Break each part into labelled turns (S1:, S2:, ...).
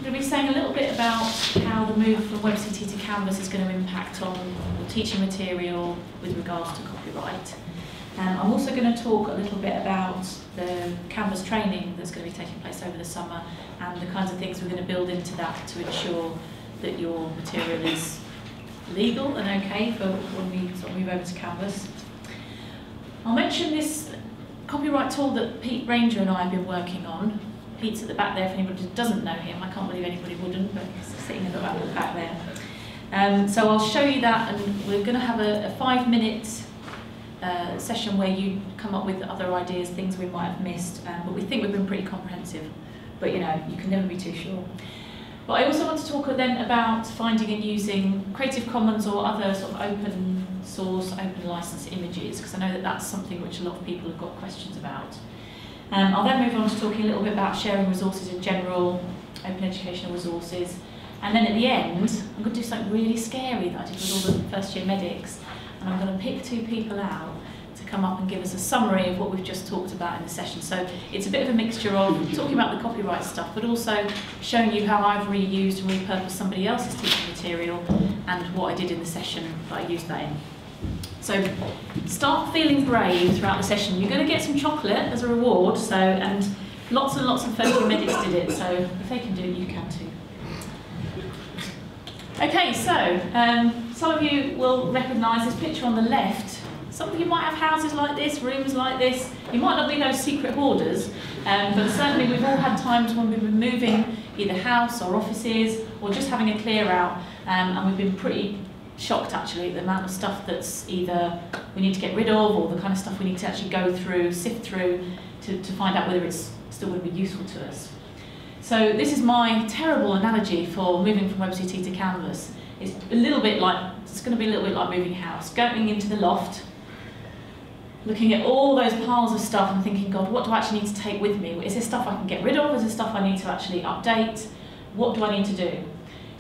S1: going to be saying a little bit about how the move from WebCT to Canvas is going to impact on the teaching material with regards to copyright. I'm also going to talk a little bit about the Canvas training that's going to be taking place over the summer and the kinds of things we're going to build into that to ensure that your material is legal and okay for when we sort of move over to Canvas. I'll mention this copyright tool that Pete Ranger and I have been working on. Pete's at the back there if anybody doesn't know him. I can't believe anybody wouldn't, but he's sitting in the back there. So I'll show you that, and we're going to have a 5-minute session where you come up with other ideas, things we might have missed, but we think we've been pretty comprehensive. But you know, you can never be too sure. But I also want to talk then about finding and using Creative Commons or other sort of open source, open license images, because I know that that's something which a lot of people have got questions about. I'll then move on to talking a little bit about sharing resources in general, open educational resources, and then at the end, I'm going to do something really scary that I did with all the first year medics, and I'm going to pick 2 people out to come up and give us a summary of what we've just talked about in the session. So it's a bit of a mixture of talking about the copyright stuff, but also showing you how I've reused and repurposed somebody else's teaching material and what I did in the session that I used that in. So start feeling brave throughout the session. You're going to get some chocolate as a reward, and lots and lots of first year medics did it, so if they can do it, you can too. Okay, so some of you will recognise this picture on the left. Some of you might have houses like this, rooms like this. You might not be those secret hoarders, but certainly we've all had times when we've been moving either house or offices or just having a clear out, and we've been pretty shocked actually at the amount of stuff that's either we need to get rid of or the kind of stuff we need to actually go through, sift through to find out whether it's still going to be useful to us. So this is my terrible analogy for moving from WebCT to Canvas. It's a little bit like, it's going to be a little bit like moving house, going into the loft, looking at all those piles of stuff and thinking, God, what do I actually need to take with me? Is there stuff I can get rid of? Is there stuff I need to actually update? What do I need to do?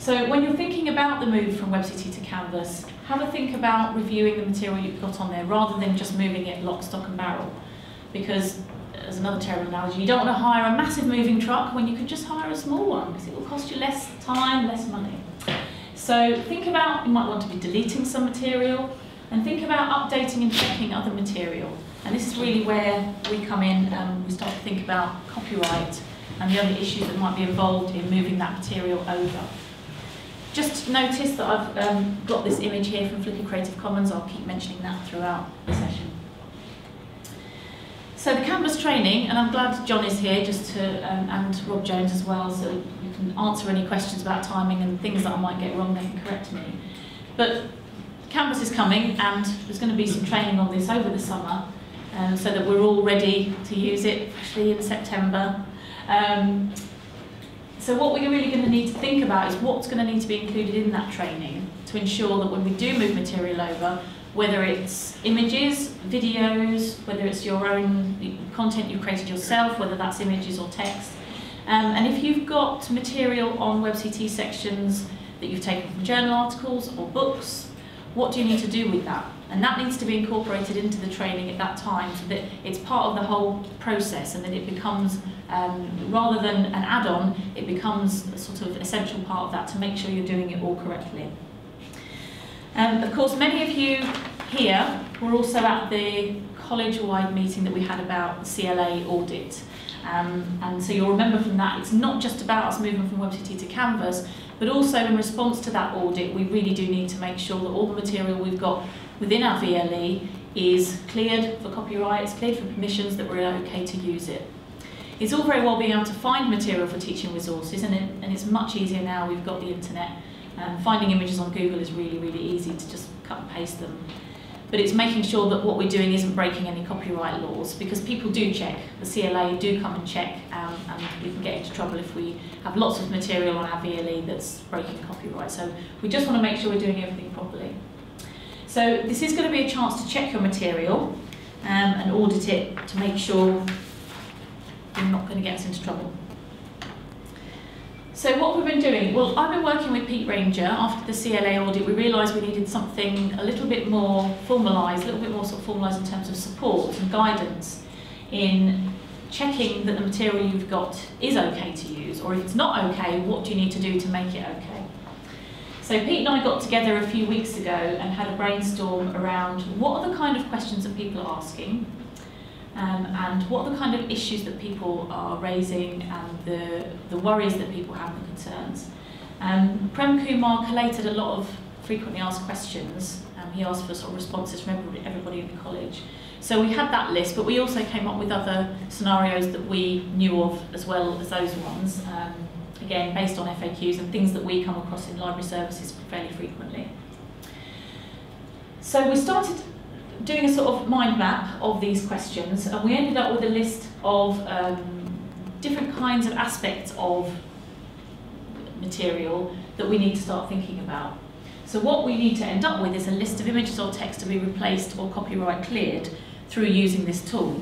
S1: So when you're thinking about the move from WebCT to Canvas, have a think about reviewing the material you've got on there rather than just moving it lock, stock and barrel. Because, as another terrible analogy, you don't want to hire a massive moving truck when you could just hire a small one because it will cost you less time, less money. So think about, you might want to be deleting some material, and think about updating and checking other material. And this is really where we come in and we start to think about copyright and the other issues that might be involved in moving that material over. Just notice that I've got this image here from Flickr Creative Commons. I'll keep mentioning that throughout the session. So the Canvas training, and I'm glad John is here just to, and Rob Jones as well, so you can answer any questions about timing and things that I might get wrong, they can correct me. But Canvas is coming, and there's going to be some training on this over the summer, so that we're all ready to use it, especially in September. So what we're really going to need to think about is what's going to need to be included in that training to ensure that when we do move material over, whether it's images, videos, whether it's your own content you created yourself, whether that's images or text, and if you've got material on WebCT sections that you've taken from journal articles or books, what do you need to do with that? And that needs to be incorporated into the training at that time so that it's part of the whole process and that it becomes, rather than an add-on, it becomes a sort of essential part of that to make sure you're doing it all correctly. Of course, many of you here were also at the college-wide meeting that we had about the CLA audit. And so you'll remember from that, it's not just about us moving from WebCT to Canvas, but also in response to that audit, we really do need to make sure that all the material we've got within our VLE is cleared for copyright, it's cleared for permissions, that we're okay to use it. It's all very well being able to find material for teaching resources, and it's much easier now we've got the internet. Finding images on Google is really, really easy to just cut and paste them. But it's making sure that what we're doing isn't breaking any copyright laws, because people do check. The CLA do come and check, and we can get into trouble if we have lots of material on our VLE that's breaking copyright. So we just want to make sure we're doing everything properly. So this is going to be a chance to check your material and audit it to make sure you're not going to get us into trouble. So what we've been doing, well, I've been working with Pete Ranger. After the CLA audit, we realised we needed something a little bit more formalised, a little bit more sort of formalised in terms of support and guidance in checking that the material you've got is okay to use, or if it's not okay, what do you need to do to make it okay? So Pete and I got together a few weeks ago and had a brainstorm around what are the kind of questions that people are asking, and what are the kind of issues that people are raising, and the worries that people have and concerns. Prem Kumar collated a lot of frequently asked questions. He asked for sort of responses from everybody in the college. So we had that list, but we also came up with other scenarios that we knew of as well as those ones, again based on FAQs and things that we come across in library services fairly frequently. So we started doing a sort of mind map of these questions, and we ended up with a list of different kinds of aspects of material that we need to start thinking about. So what we need to end up with is a list of images or text to be replaced or copyright cleared through using this tool.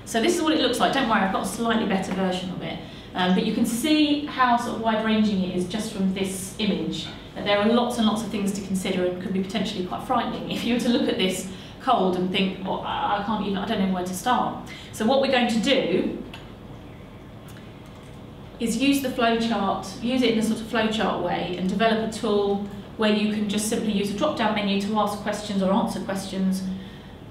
S1: So this is what it looks like. Don't worry, I've got a slightly better version of it. But you can see how sort of wide-ranging it is just from this image. That there are lots and lots of things to consider and could be potentially quite frightening if you were to look at this cold and think, well, I don't know where to start. So what we're going to do is use the flowchart, use it in a sort of flowchart way, and develop a tool where you can just simply use a drop-down menu to ask questions or answer questions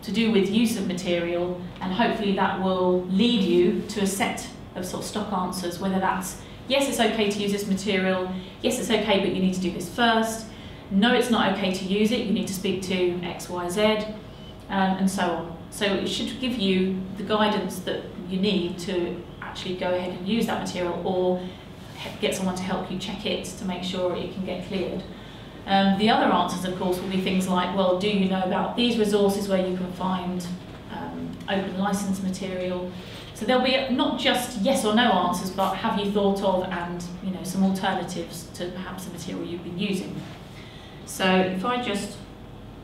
S1: to do with use of material, and hopefully that will lead you to a set of sort of stock answers, whether that's yes, it's okay to use this material, yes, it's okay, but you need to do this first, no, it's not okay to use it, you need to speak to X, Y, Z, and so on. So it should give you the guidance that you need to actually go ahead and use that material, or get someone to help you check it to make sure it can get cleared. The other answers, of course, will be things like, well, do you know about these resources where you can find open license material? So there'll be not just yes or no answers, but have you thought of, and some alternatives to perhaps the material you've been using. So if I just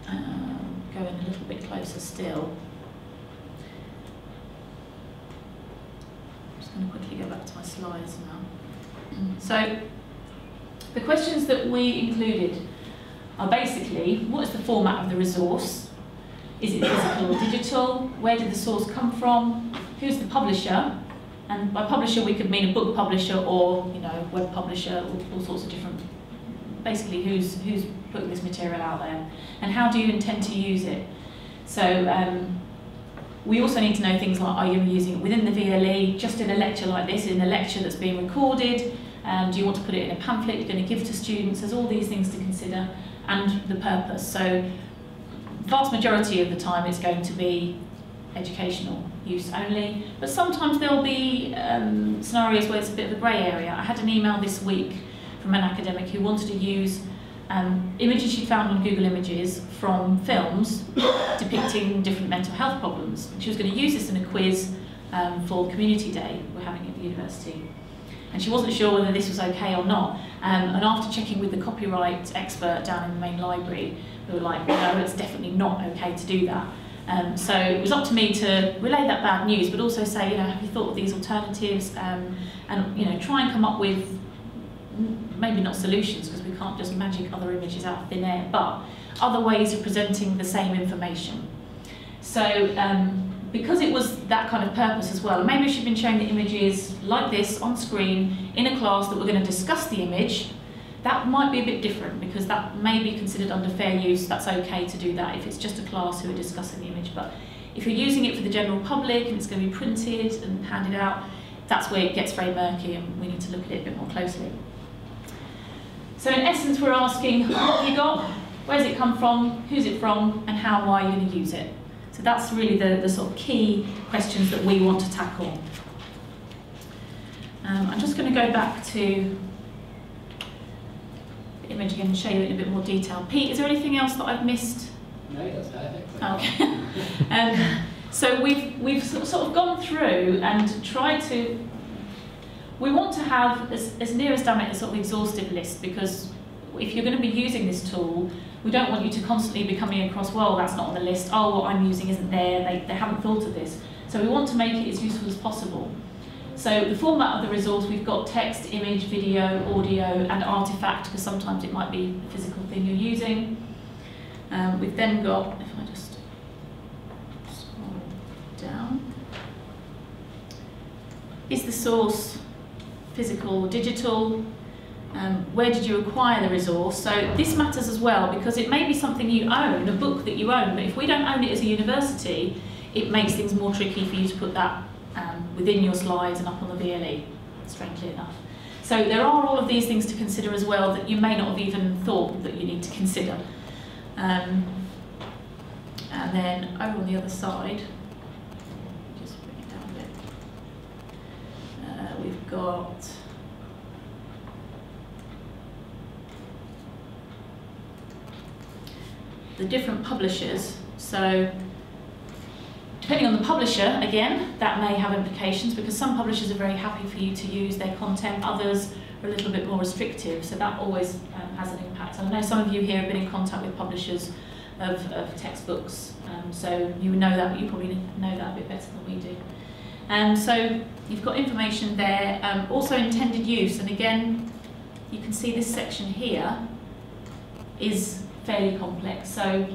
S1: go in a little bit closer still, I'm just going to quickly go back to my slides now. So the questions that we included are basically, what is the format of the resource? Is it physical or digital? Where did the source come from? Who's the publisher? And by publisher we could mean a book publisher or web publisher, all sorts of different, basically who's putting this material out there. And how do you intend to use it? So we also need to know things like, are you using it within the VLE, just in a lecture like this, in a lecture that's being recorded? Do you want to put it in a pamphlet you're going to give to students? There's all these things to consider, and the purpose. So vast majority of the time it's going to be educational use only, but sometimes there'll be scenarios where it's a bit of a grey area. I had an email this week from an academic who wanted to use images she'd found on Google Images from films depicting different mental health problems. She was going to use this in a quiz for Community Day we're having at the university. And she wasn't sure whether this was okay or not. And after checking with the copyright expert down in the main library, we were like, no, it's definitely not okay to do that. So it was up to me to relay that bad news, but also say, have you thought of these alternatives? And try and come up with maybe not solutions, because we can't just magic other images out of thin air, but other ways of presenting the same information. So because it was that kind of purpose as well, maybe she'd been showing the images like this on screen in a class that we're going to discuss the image. That might be a bit different, because that may be considered under fair use. That's okay to do that if it's just a class who are discussing the image. But if you're using it for the general public and it's going to be printed and handed out, that's where it gets very murky, and we need to look at it a bit more closely. So in essence, we're asking, what have you got? Where's it come from? Who's it from? And how, why are you going to use it? So that's really the sort of key questions that we want to tackle. I'm just going to go back to the image again and show you in a bit more detail. Pete, is there anything else that I've missed?
S2: No, that's perfect.
S1: Okay. So we've sort of gone through and tried to. We want to have as near as damn it a sort of exhaustive list, because if you're going to be using this tool, we don't want you to constantly be coming across, well, that's not on the list, oh, what I'm using isn't there, they haven't thought of this. So we want to make it as useful as possible. So the format of the resource, we've got text, image, video, audio, and artifact, because sometimes it might be a physical thing you're using. We've then got, if I just scroll down, Is the source physical or digital? Where did you acquire the resource? So this matters as well, because it may be something you own, a book that you own, but if we don't own it as a university, it makes things more tricky for you to put that within your slides and up on the VLE, strangely enough. So there are all of these things to consider as well that you may not have even thought that you need to consider. And then over on the other side, just bring it down a bit, we've got the different publishers. So depending on the publisher, again, that may have implications, because some publishers are very happy for you to use their content, others are a little bit more restrictive, so that always has an impact. And I know some of you here have been in contact with publishers of textbooks, so you know that, you probably know that a bit better than we do. So you've got information there, also intended use, and again, you can see this section here is fairly complex. So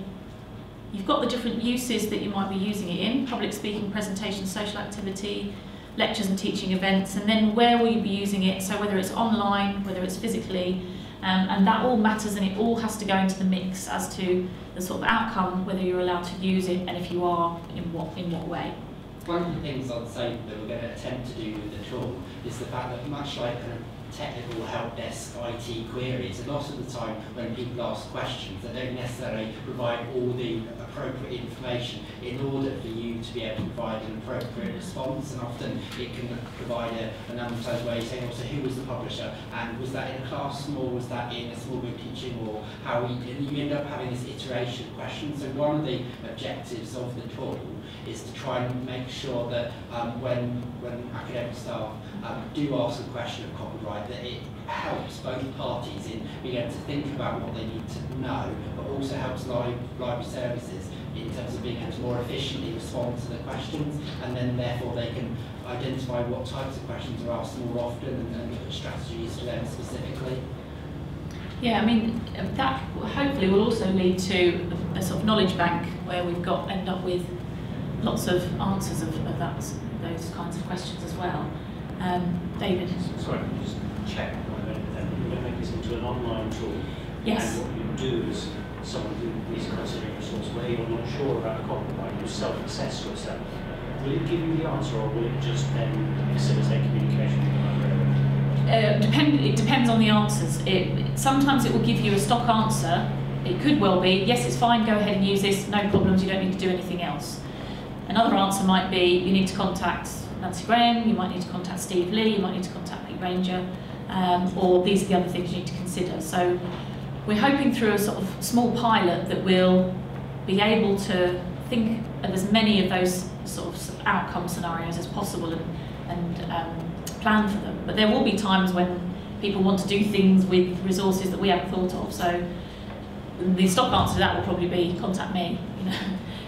S1: you've got the different uses that you might be using it in: public speaking, presentation, social activity, lectures and teaching events, and then where will you be using it, so whether it's online, whether it's physically, and that all matters, and it all has to go into the mix as to the sort of outcome, whether you're allowed to use it, and if you are, in what way.
S2: One of the things I'd say that we're going to attempt to do with the tool is the fact that, much like kind of technical help desk IT queries, a lot of the time when people ask questions, they don't necessarily provide all the appropriate information in order for you to be able to provide an appropriate response, and often it can provide an undetermined way saying, also, who was the publisher, and was that in a classroom, or was that in a small group teaching, or how and you end up having this iteration question. So one of the objectives of the tool is to try and make sure that when academic staff do ask a question of copyright, that it helps both parties in being able to think about what they need to know, but also helps library services in terms of being able to more efficiently respond to the questions, and then therefore they can identify what types of questions are asked more often and look at strategies for them specifically.
S1: Yeah, I mean, that hopefully will also lead to a sort of knowledge bank where we've got end up with lots of answers of those kinds of questions as well. David?
S3: Sorry, just check one minute then. You're going to make this into an online tool.
S1: Yes.
S3: And what you do is someone who is considering a source where you're not sure about a copyright, you self-assess yourself. Will it give you the answer, or will it just then facilitate communication with the librarian?
S1: It depends on the answers. Sometimes it will give you a stock answer. It could well be, yes, it's fine, go ahead and use this, no problems, you don't need to do anything else. Another answer might be, you need to contact Nancy Graham, you might need to contact Steve Lee, you might need to contact Pete Ranger, or these are the other things you need to consider. So we're hoping through a sort of small pilot that we'll be able to think of as many of those sort of outcome scenarios as possible and plan for them. But there will be times when people want to do things with resources that we haven't thought of. So the stock answer to that will probably be contact me. You know.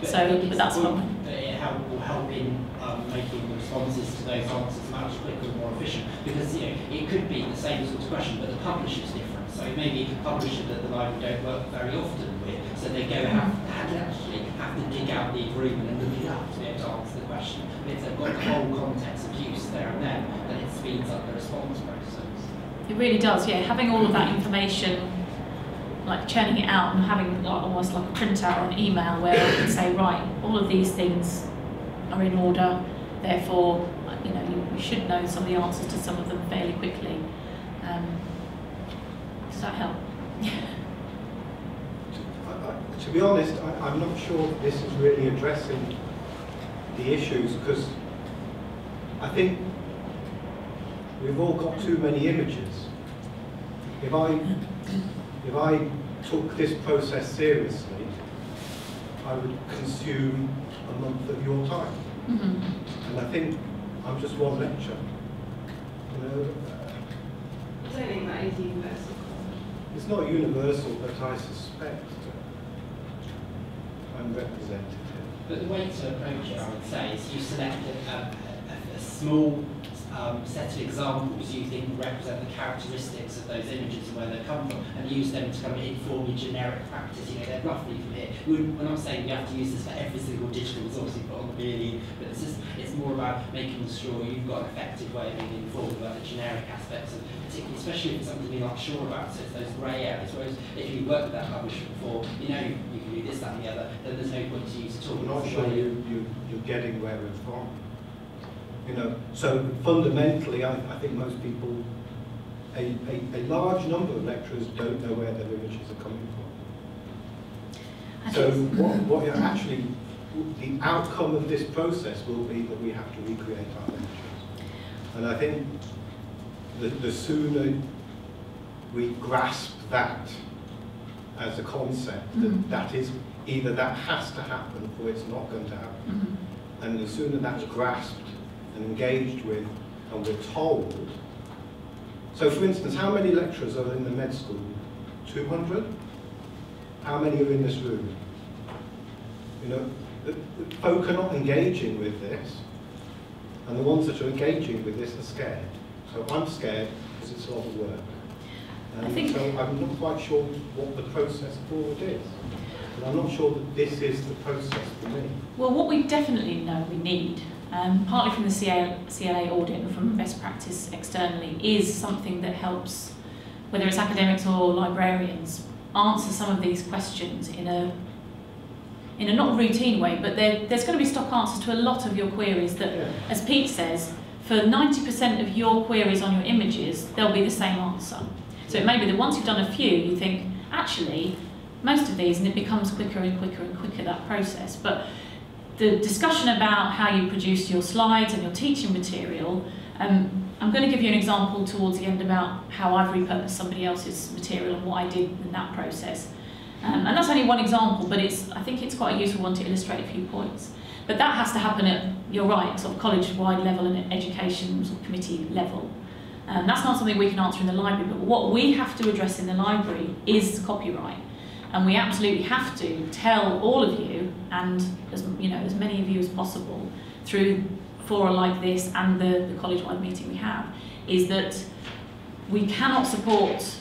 S1: But that's fine.
S2: It will help in making responses to those answers much quicker and more efficient, because it could be the same sort of question, but the publisher's different. So maybe a publisher that the library don't work very often with, so they actually have to dig out the agreement and look it up to be able to answer the question. But if they've got the whole context of use there and then it speeds up the response process.
S1: It really does, yeah. Having all of that information, like churning it out and having almost like a printout or an email where I can say, right, all of these things are in order, therefore, you should know some of the answers to some of them fairly quickly. Does that help?
S4: To be honest, I'm not sure this is really addressing the issues, because I think we've all got too many images. If I took this process seriously, I would consume a month of your time. Mm-hmm. And I think I'm just one lecture.
S5: I don't think that is universal.
S4: It's not universal, but I suspect I'm representative.
S2: But the way to approach it, I would say, is you select a small set of examples you think represent the characteristics of those images and where they come from, and use them to kind of inform your generic practice. You know, they're roughly from here. We're not saying we have to use this for every single digital resource you put on the BLE, but it's more about making sure you've got an effective way of being informed about the generic aspects, and particularly, especially if it's something you're not sure about. So it's those grey areas. Whereas if you worked with that publisher before, you know you can do this, that, and the other, then there's no point to use at all.
S4: I'm not sure you're getting where we're from. You know, so fundamentally, I think most people, a large number of lecturers don't know where their images are coming from. So what you're actually, the outcome of this process will be that we have to recreate our lectures. And I think the sooner we grasp that as a concept, that is either that has to happen or it's not going to happen. And the sooner that's grasped and engaged with, and we're told. So for instance, how many lecturers are in the med school? 200? How many are in this room? You know, the folk are not engaging with this, and the ones that are engaging with this are scared. So I'm scared because it's a lot of work. And so I'm not quite sure what the process forward is. But I'm not sure that this is the process for me.
S1: Well, what we definitely know we need, partly from the CLA audit and from best practice externally, is something that helps, whether it's academics or librarians, answer some of these questions in a not routine way, but there's going to be stock answers to a lot of your queries that, as Pete says, for 90% of your queries on your images, there'll be the same answer. So it may be that once you've done a few, you think, actually, most of these, and it becomes quicker and quicker and quicker, that process. But the discussion about how you produce your slides and your teaching material, I'm going to give you an example towards the end about how I've repurposed somebody else's material and what I did in that process. And that's only one example, but I think it's quite a useful one to illustrate a few points. But that has to happen at, you're right, sort of college-wide level and education sort of committee level. That's not something we can answer in the library, but what we have to address in the library is copyright. And we absolutely have to tell all of you, and as many of you as possible, through fora like this and the college-wide meeting we have, is that we cannot support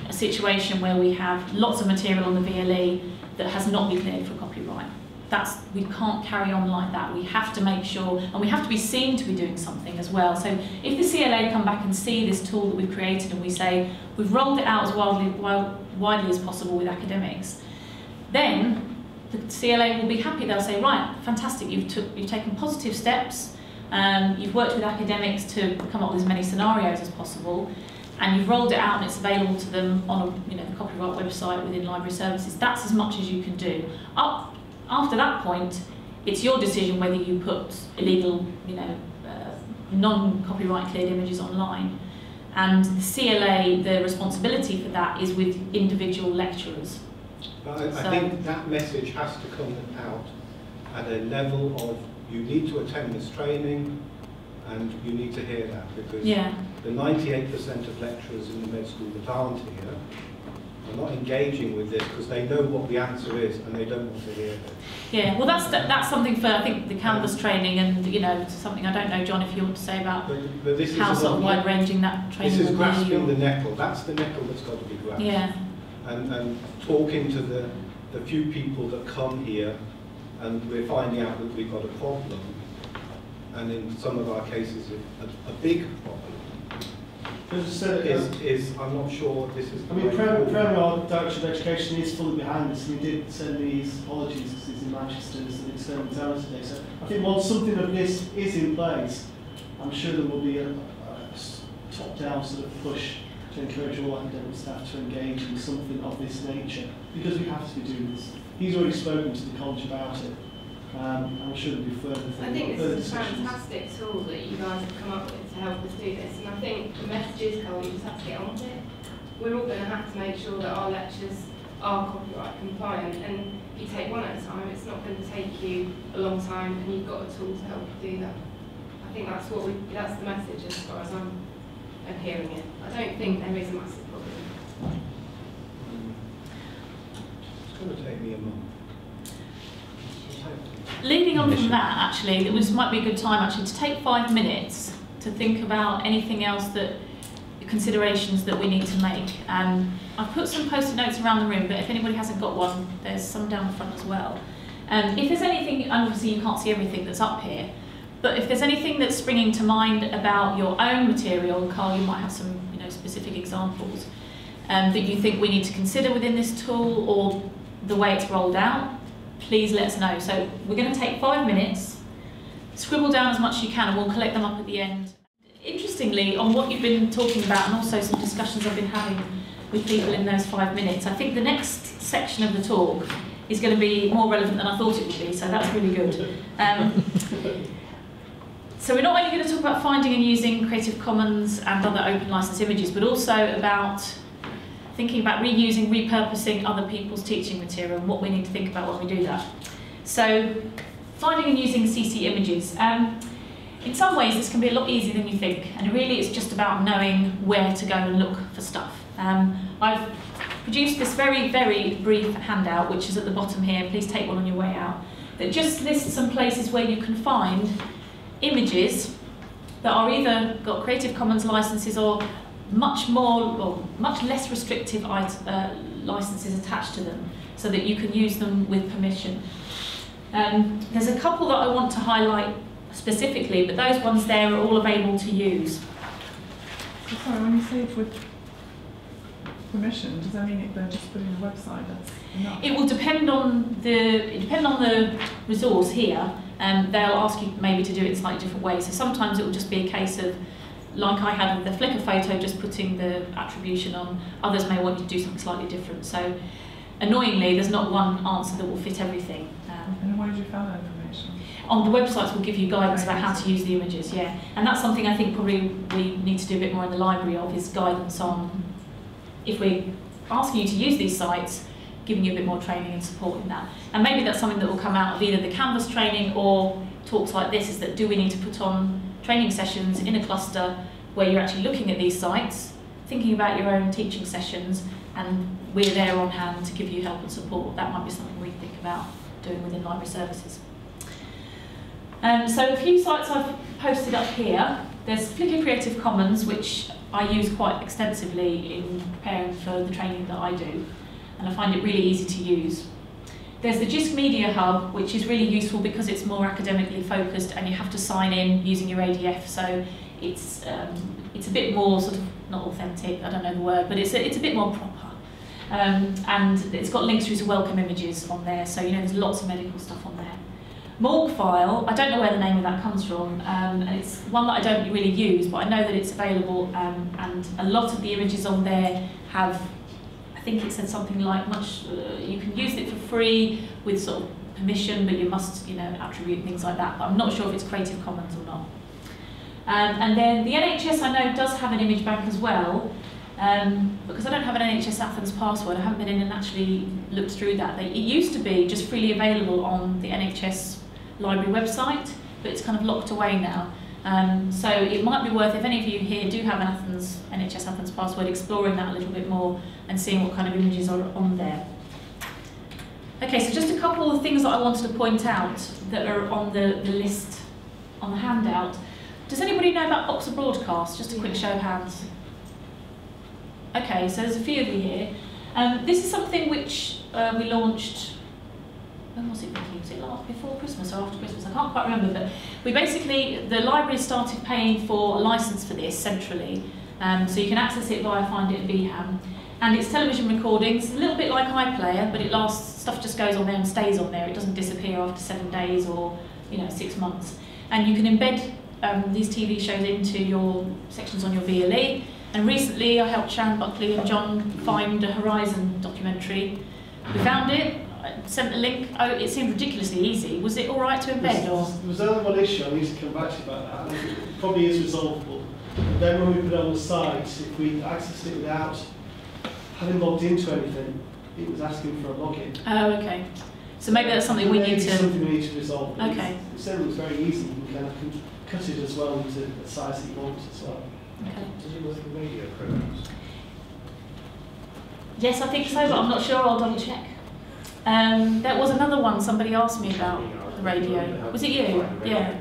S1: a situation where we have lots of material on the VLE that has not been cleared for copyright. We can't carry on like that. We have to make sure, and we have to be seen to be doing something as well. So if the CLA come back and see this tool that we've created and we say, we've rolled it out as widely as possible with academics, then the CLA will be happy. They'll say, right, fantastic, you've taken positive steps, you've worked with academics to come up with as many scenarios as possible, and you've rolled it out and it's available to them on the copyright website within library services. That's as much as you can do. After that point, it's your decision whether you put illegal, non-copyright cleared images online. And the CLA, the responsibility for that is with individual lecturers.
S4: But I think that message has to come out at a level of, you need to attend this training and you need to hear that, because the 98% of lecturers in the med school that aren't here are not engaging with this because they know what the answer is and they don't want to hear it.
S1: Yeah, well that's something for, I think, the Canvas training, and something I don't know, John, if you want to say about
S4: but this
S1: how sort of wide-ranging that training
S4: is grasping the nettle. That's the nettle that's got to be grasped.
S1: Yeah.
S4: And talking to the few people that come here, and we're finding out that we've got a problem, and in some of our cases a big problem. I'm not what this is.
S6: I mean, Premier Director of Education is fully behind this, and he did send me his apologies because he's in Manchester as an external examiner today. So I think once something of this is in place, I'm sure there will be a top-down sort of push to encourage all academic staff to engage in something of this nature, because we have to be doing this. He's already spoken to the college about it. I'm sure there'll be further things.
S5: I think this is a fantastic tool that you guys have come up with to help us do this, and I think the message is, Cole, you just have to get on with it. We're all going to have to make sure that our lectures are copyright compliant, and if you take one at a time, it's not going to take you a long time, and you've got a tool to help you do that. I think that's the message as far as I'm hearing it. I don't think there is a massive problem.
S4: It's going to take me a month.
S1: Leading on from that, actually, this might be a good time actually to take 5 minutes to think about anything else that, considerations that we need to make. I've put some post-it notes around the room, but if anybody hasn't got one, there's some down the front as well. If there's anything, and obviously you can't see everything that's up here, but if there's anything that's springing to mind about your own material, Carl, you might have some specific examples that you think we need to consider within this tool or the way it's rolled out, please let us know. So we're going to take 5 minutes, scribble down as much as you can, and we'll collect them up at the end. Interestingly, on what you've been talking about, and also some discussions I've been having with people in those 5 minutes, I think the next section of the talk is going to be more relevant than I thought it would be, so that's really good. So we're not only going to talk about finding and using Creative Commons and other open license images, but also about thinking about reusing, repurposing other people's teaching material and what we need to think about when we do that. So finding and using CC images. In some ways this can be a lot easier than you think, and really it's just about knowing where to go and look for stuff. I've produced this very, very brief handout, which is at the bottom here, please take one on your way out, that just lists some places where you can find images that are either got Creative Commons licenses or much less restrictive licenses attached to them, so that you can use them with permission. There's a couple that I want to highlight specifically, but those ones there are all available to use.
S7: So sorry, when you say it's with permission, does that mean they're just putting a website that's enough? It will depend on
S1: the resource here. They'll ask you maybe to do it in slightly different ways. So sometimes it will just be a case of, like I had with the Flickr photo, just putting the attribution on. Others may want you to do something slightly different. So annoyingly, there's not one answer that will fit everything.
S7: And where did you find that information?
S1: On the websites will give you guidance about how to use the images, yeah. And that's something I think probably we need to do a bit more in the library of, is guidance on, if we're asking you to use these sites, giving you a bit more training and support in that. And maybe that's something that will come out of either the Canvas training or talks like this, is that do we need to put on training sessions in a cluster where you're actually looking at these sites, thinking about your own teaching sessions, and we're there on hand to give you help and support. That might be something we think about doing within library services. So a few sites I've posted up here. There's Flickr Creative Commons, which I use quite extensively in preparing for the training that I do, and I find it really easy to use. There's the JISC Media Hub, which is really useful because it's more academically focused and you have to sign in using your ADF, so it's a bit more sort of, not authentic, I don't know the word, but it's a bit more proper. And it's got links through to welcome images on there, so there's lots of medical stuff on there. Morgfile, I don't know where the name of that comes from, and it's one that I don't really use, but I know that it's available, and a lot of the images on there have, I think it said something like you can use it for free with sort of permission, but you must attribute things like that, but I'm not sure if it's Creative Commons or not. And then the NHS I know does have an image bank as well, because I don't have an NHS Athens password, I haven't been in and actually looked through that. It used to be just freely available on the NHS library website, but it's kind of locked away now. So it might be worth, if any of you here do have an NHS Athens password, exploring that a little bit more and seeing what kind of images are on there. Okay, so just a couple of things that I wanted to point out that are on the list on the handout. Does anybody know about Boxer Broadcast? Just a quick show of hands. Okay, so there's a few of you here. This is something which we launched, when was it, Vicky? Was it before Christmas or after Christmas? I can't quite remember, but the library started paying for a licence for this centrally, so you can access it via Find It and BHAM. And it's television recordings, a little bit like iPlayer, but it lasts, stuff just goes on there and stays on there. It doesn't disappear after 7 days or 6 months. And you can embed these TV shows into your sections on your VLE. And recently I helped Sharon Buckley and John find a Horizon documentary. We found it, I sent the link. Oh, it seemed ridiculously easy. Was it all right to embed?
S6: There was only one issue, I need to come back to you about that. It probably is resolvable. But then when we put it on the site, if we accessed it without having logged into anything, it was asking for a login.
S1: Oh, okay. So maybe that's something we need to...
S6: something we need to resolve.
S1: Okay.
S6: It said it was very easy. You can kind of cut it as well into the size that you want as well.
S1: Okay.
S3: Does it work in radio programs?
S1: Yes, I think so, but I'm not sure. I'll double check. There was another one somebody asked me about the radio. Was it you? Yeah.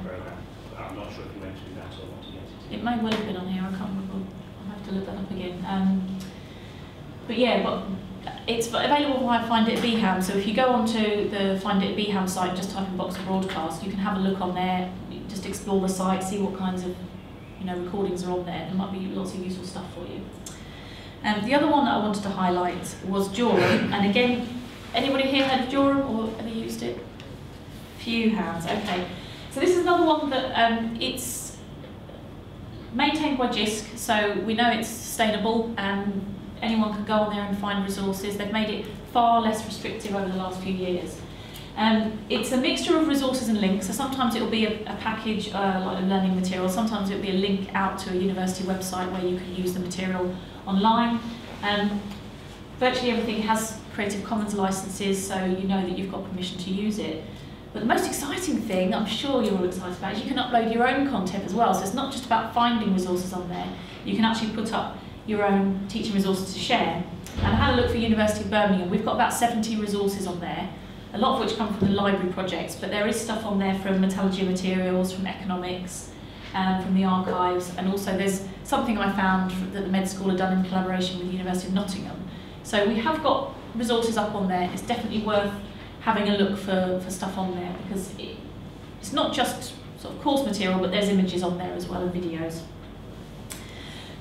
S3: I'm not sure if you went through that or not to get it.
S1: It it may well have been on here, I can't remember. I'll have to look that up again. But yeah, but it's available via Find It at BHAM, so if you go onto the Find It at BHAM site, just type in Boxer Broadcast, you can have a look on there, just explore the site, see what kinds of recordings are on there. There might be lots of useful stuff for you. The other one that I wanted to highlight was Jorum, and again, anybody here heard of Jorum or ever used it? Few hands, okay. So this is another one that it's maintained by JISC, so we know it's sustainable and anyone can go on there and find resources. They've made it far less restrictive over the last few years. It's a mixture of resources and links, so sometimes it will be a package like a learning material, sometimes it will be a link out to a university website where you can use the material online. Virtually everything has Creative Commons licenses, so you know that you've got permission to use it. But the most exciting thing, I'm sure you're all excited about, is you can upload your own content as well. So it's not just about finding resources on there, you can actually put up your own teaching resources to share. And I had a look for University of Birmingham. We've got about 70 resources on there, a lot of which come from the library projects, but there is stuff on there from metallurgy materials, from economics, from the archives, and also there's something I found that the med school had done in collaboration with the University of Nottingham. So we have got resources up on there. It's definitely worth having a look for stuff on there, because it's not just sort of course material, but there's images on there as well and videos.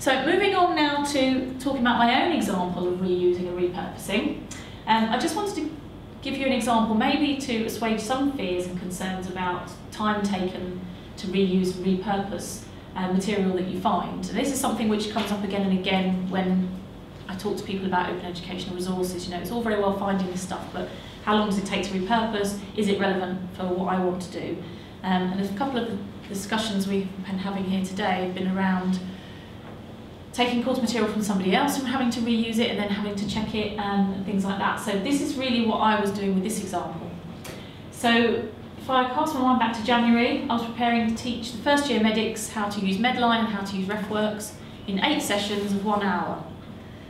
S1: So moving on now to talking about my own example of reusing and repurposing. I just wanted to give you an example maybe to assuage some fears and concerns about time taken to reuse and repurpose material that you find. So this is something which comes up again and again when I talk to people about open educational resources. It's all very well finding this stuff, but how long does it take to repurpose? Is it relevant for what I want to do? And a couple of the discussions we've been having here today have been around taking course material from somebody else and having to reuse it and then having to check it and things like that. So this is really what I was doing with this example. So if I cast my mind back to January, I was preparing to teach the first year medics how to use Medline and how to use RefWorks in 8 sessions of 1 hour.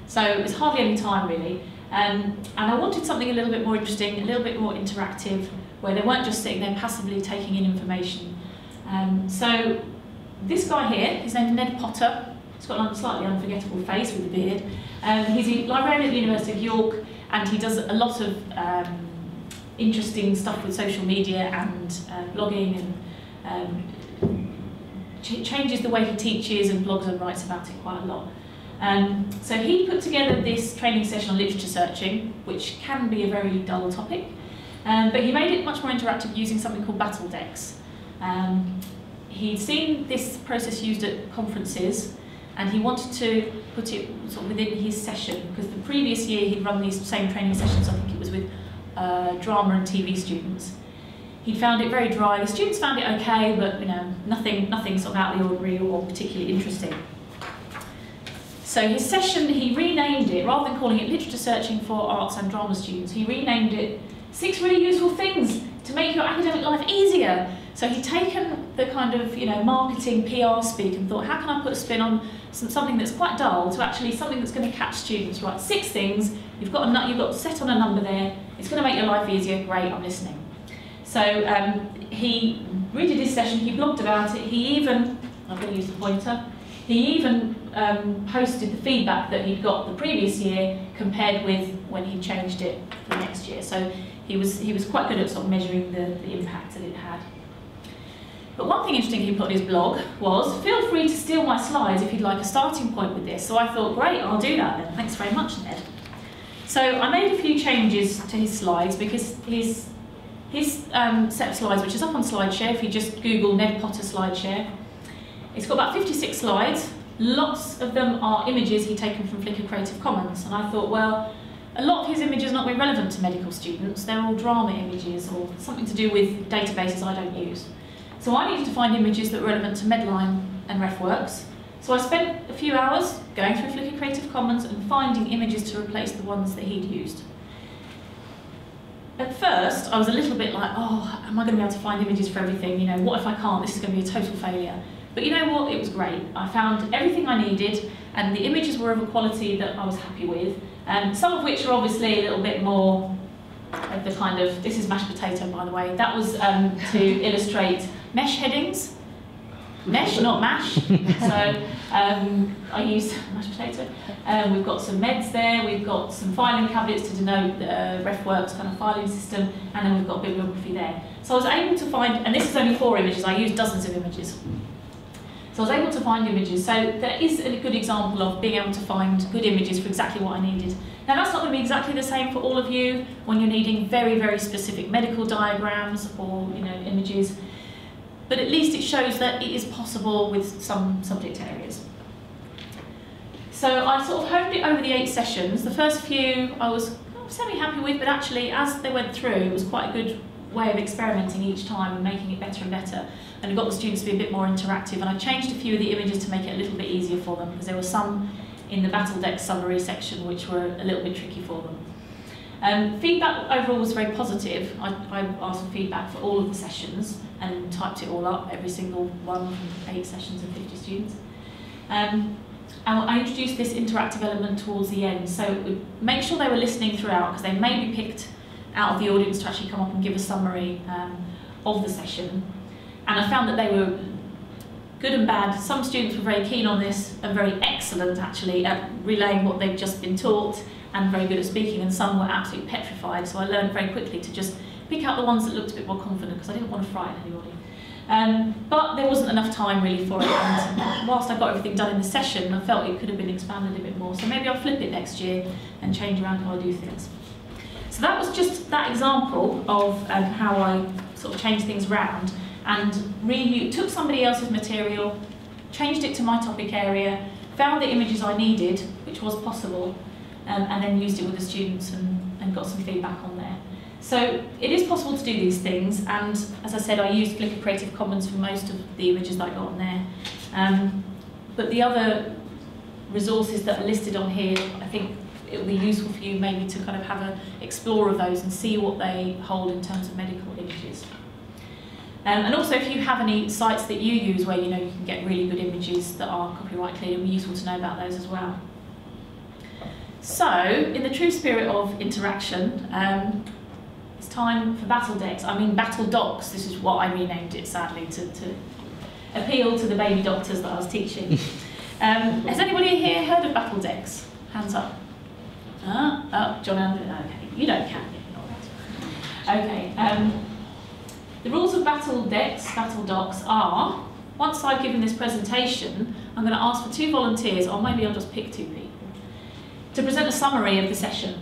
S1: So it's hardly any time really. And I wanted something a little bit more interesting, a little bit more interactive, where they weren't just sitting there passively taking in information. So this guy here, his name's Ned Potter. He's got a slightly unforgettable face with a beard. He's a librarian at the University of York, and he does a lot of interesting stuff with social media and blogging, and changes the way he teaches and blogs and writes about it quite a lot. So he put together this training session on literature searching, which can be a very dull topic, but he made it much more interactive using something called battle decks. He'd seen this process used at conferences, and he wanted to put it sort of within his session, because the previous year he'd run these same training sessions, I think it was with drama and TV students. He found it very dry. The students found it okay, but nothing sort of out of the ordinary or particularly interesting. So his session, he renamed it, rather than calling it Literature Searching for Arts and Drama Students, he renamed it 6 Really Useful Things to Make Your Academic Life Easier. So he'd taken the kind of marketing, PR speak and thought, how can I put a spin on something that's quite dull to actually something that's going to catch students? Right, 6 things, you've got set on a number there, it's going to make your life easier, great, I'm listening. So he redid his session, he blogged about it, he even, I'm going to use the pointer, he even posted the feedback that he'd got the previous year compared with when he changed it for the next year. So he was quite good at sort of measuring the impact that it had. But one thing interesting he put on his blog was, feel free to steal my slides if you'd like a starting point with this. So I thought, great, I'll do that then. Thanks very much, Ned. So I made a few changes to his slides, because his set of slides, which is up on SlideShare, if you just Google Ned Potter SlideShare, it's got about 56 slides. Lots of them are images he'd taken from Flickr Creative Commons. And I thought, well, a lot of his images are not very relevant to medical students. They're all drama images or something to do with databases I don't use. So I needed to find images that were relevant to Medline and RefWorks. So I spent a few hours going through Flickr Creative Commons and finding images to replace the ones that he'd used. At first, I was a little bit like, oh, am I going to be able to find images for everything? What if I can't? This is going to be a total failure. But you know what? It was great. I found everything I needed, and the images were of a quality that I was happy with, some of which are obviously a little bit more of the kind of, this is mashed potato, by the way. That was to illustrate mesh headings. Mesh, not mash. So I used mashed potato. We've got some meds there, we've got some filing cabinets to denote the RefWorks kind of filing system, and then we've got bibliography there. So I was able to find, and this is only 4 images, I used dozens of images. So I was able to find images. So there is a good example of being able to find good images for exactly what I needed. Now that's not going to be exactly the same for all of you when you're needing very, very specific medical diagrams or images. But at least it shows that it is possible with some subject areas. So I sort of honed it over the 8 sessions. The first few I was semi-happy with, but actually as they went through, it was quite a good way of experimenting each time and making it better and better. And I got the students to be a bit more interactive, and I changed a few of the images to make it a little bit easier for them, because there were some in the Battle Deck summary section which were a little bit tricky for them. Feedback overall was very positive. I asked for feedback for all of the sessions and typed it all up, every single one from 8 sessions and 50 students. And I introduced this interactive element towards the end, so it would make sure they were listening throughout, because they may be picked out of the audience to actually come up and give a summary of the session. And I found that they were good and bad. Some students were very keen on this and very excellent actually at relaying what they've just been taught and very good at speaking, and some were absolutely petrified. So I learned very quickly to just pick out the ones that looked a bit more confident, because I didn't want to frighten anybody. But there wasn't enough time really for it, and whilst I got everything done in the session, I felt it could have been expanded a bit more. So maybe I'll flip it next year and change around how I do things. So that was just that example of how I sort of changed things around and took somebody else's material, changed it to my topic area, found the images I needed, which was possible, and then used it with the students and got some feedback on there. So it is possible to do these things, and as I said, I used Flickr Creative Commons for most of the images that I got on there. But the other resources that are listed on here, I think it will be useful for you maybe to kind of have an explore of those and see what they hold in terms of medical images. And also, if you have any sites that you use where you can get really good images that are copyright cleared, it would be useful to know about those as well. So, in the true spirit of interaction, it's time for battle decks. I mean battle docs. This is what I renamed it, sadly, to appeal to the baby doctors that I was teaching. Has anybody here heard of battle decks? Hands up. Oh, John Andrew. Okay, you don't count it. Okay. The rules of battle decks, battle docs are, once I've given this presentation, I'm going to ask for 2 volunteers, or maybe I'll just pick 2 people, to present a summary of the session.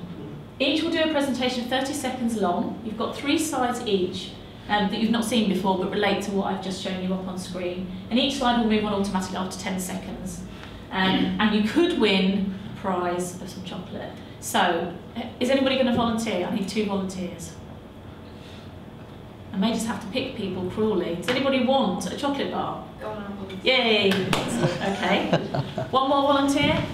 S1: Each will do a presentation 30 seconds long. You've got 3 slides each that you've not seen before but relate to what I've just shown you up on screen. And each slide will move on automatically after 10 seconds. And you could win a prize of some chocolate. So, is anybody going to volunteer? I need 2 volunteers. I may just have to pick people cruelly. Does anybody want a chocolate bar?
S5: Go on,
S1: yay! Okay. One more volunteer?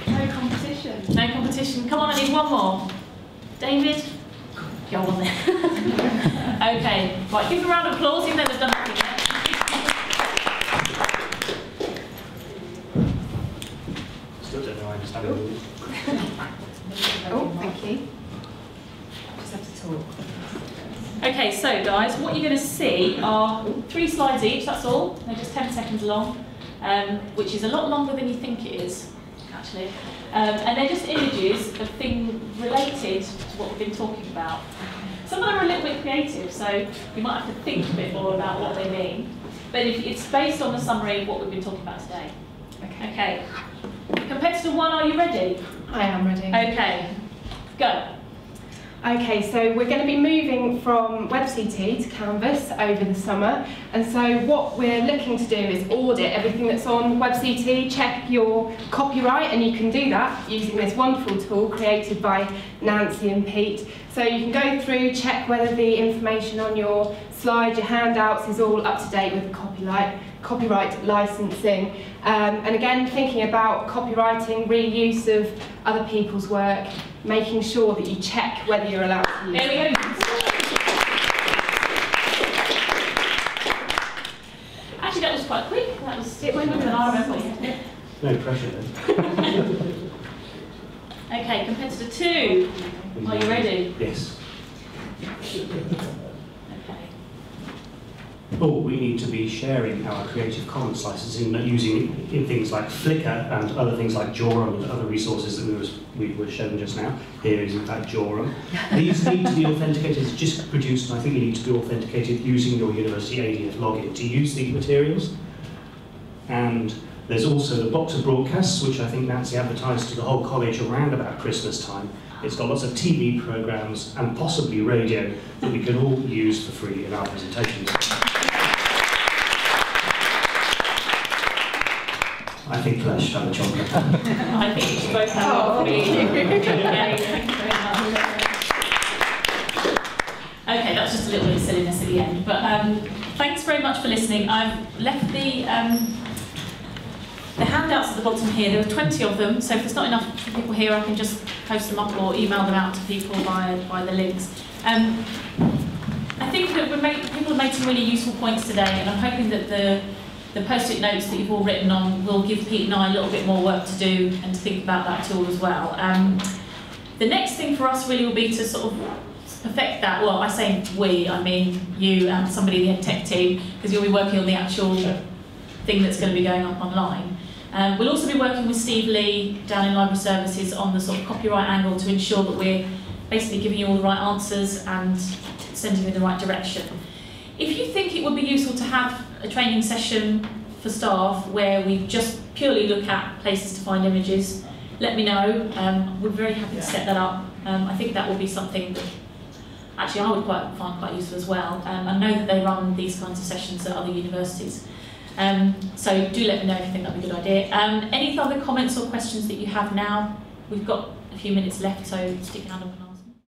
S5: No competition.
S1: No competition. Come on, I need one more. David? Go on then. Okay. Right, give them a round of applause, even though they've done nothing yet.
S3: Still don't know I understand the rules.
S5: Oh, thank you. Just have to talk.
S1: Okay, so guys, what you're going to see are 3 slides each, that's all. They're just 10 seconds long, which is a lot longer than you think it is, actually. And they're just images of things related to what we've been talking about. Some of them are a little bit creative, so you might have to think a bit more about what they mean. But it's based on the summary of what we've been talking about today. Okay. Competitor 1, are you ready?
S5: I am ready.
S1: Okay, go.
S5: Okay, so we're going to be moving from WebCT to Canvas over the summer, and so what we're looking to do is audit everything that's on WebCT, check your copyright, and you can do that using this wonderful tool created by Nancy and Pete. So you can go through, check whether the information on your slide, your handouts is all up to date with the copyright licensing. And again, thinking about copywriting, reuse of other people's work, making sure that you check whether you're allowed to use it.
S1: There we go. Actually, that was quite quick. That was
S5: It went
S1: quicker than I remember.
S3: No pressure then.
S1: Okay, competitor 2, are you ready?
S3: Yes.
S1: Okay.
S3: Or we need to be sharing our Creative Commons licensing, using in things like Flickr and other things like Jorum and other resources that we were shown just now. Here is in fact Jorum. These need to be authenticated. It's just produced, and I think you need to be authenticated using your university ADF login to use these materials. And there's also the box of broadcasts, which I think Nancy advertised to the whole college around about Christmas time. It's got lots of TV programmes and possibly radio that we can all use for free in our presentations. I think Claire should have a chocolate.
S1: I think you should both have one for me. Okay, thank you very much. Okay, that's just a little bit of silliness at the end. But thanks very much for listening. I've left the handouts at the bottom here. There are 20 of them, so if there's not enough people here, I can just post them up or email them out to people via the links. I think that people have made some really useful points today, and I'm hoping that the post-it notes that you've all written on will give Pete and I a little bit more work to do and to think about that tool as well. The next thing for us really will be to sort of perfect that. Well, I say we, I mean you and somebody in the EdTech team, because you'll be working on the actual thing that's going to be going up online. We'll also be working with Steve Lee down in Library Services on the sort of copyright angle to ensure that we're basically giving you all the right answers and sending you in the right direction. If you think it would be useful to have a training session for staff where we just purely look at places to find images, let me know. We're very happy to set that up. I think that will be something that actually I would find quite useful as well. I know that they run these kinds of sessions at other universities. So do let me know if you think that'd be a good idea. Any other comments or questions that you have now? We've got a few minutes left, so stick your hand up and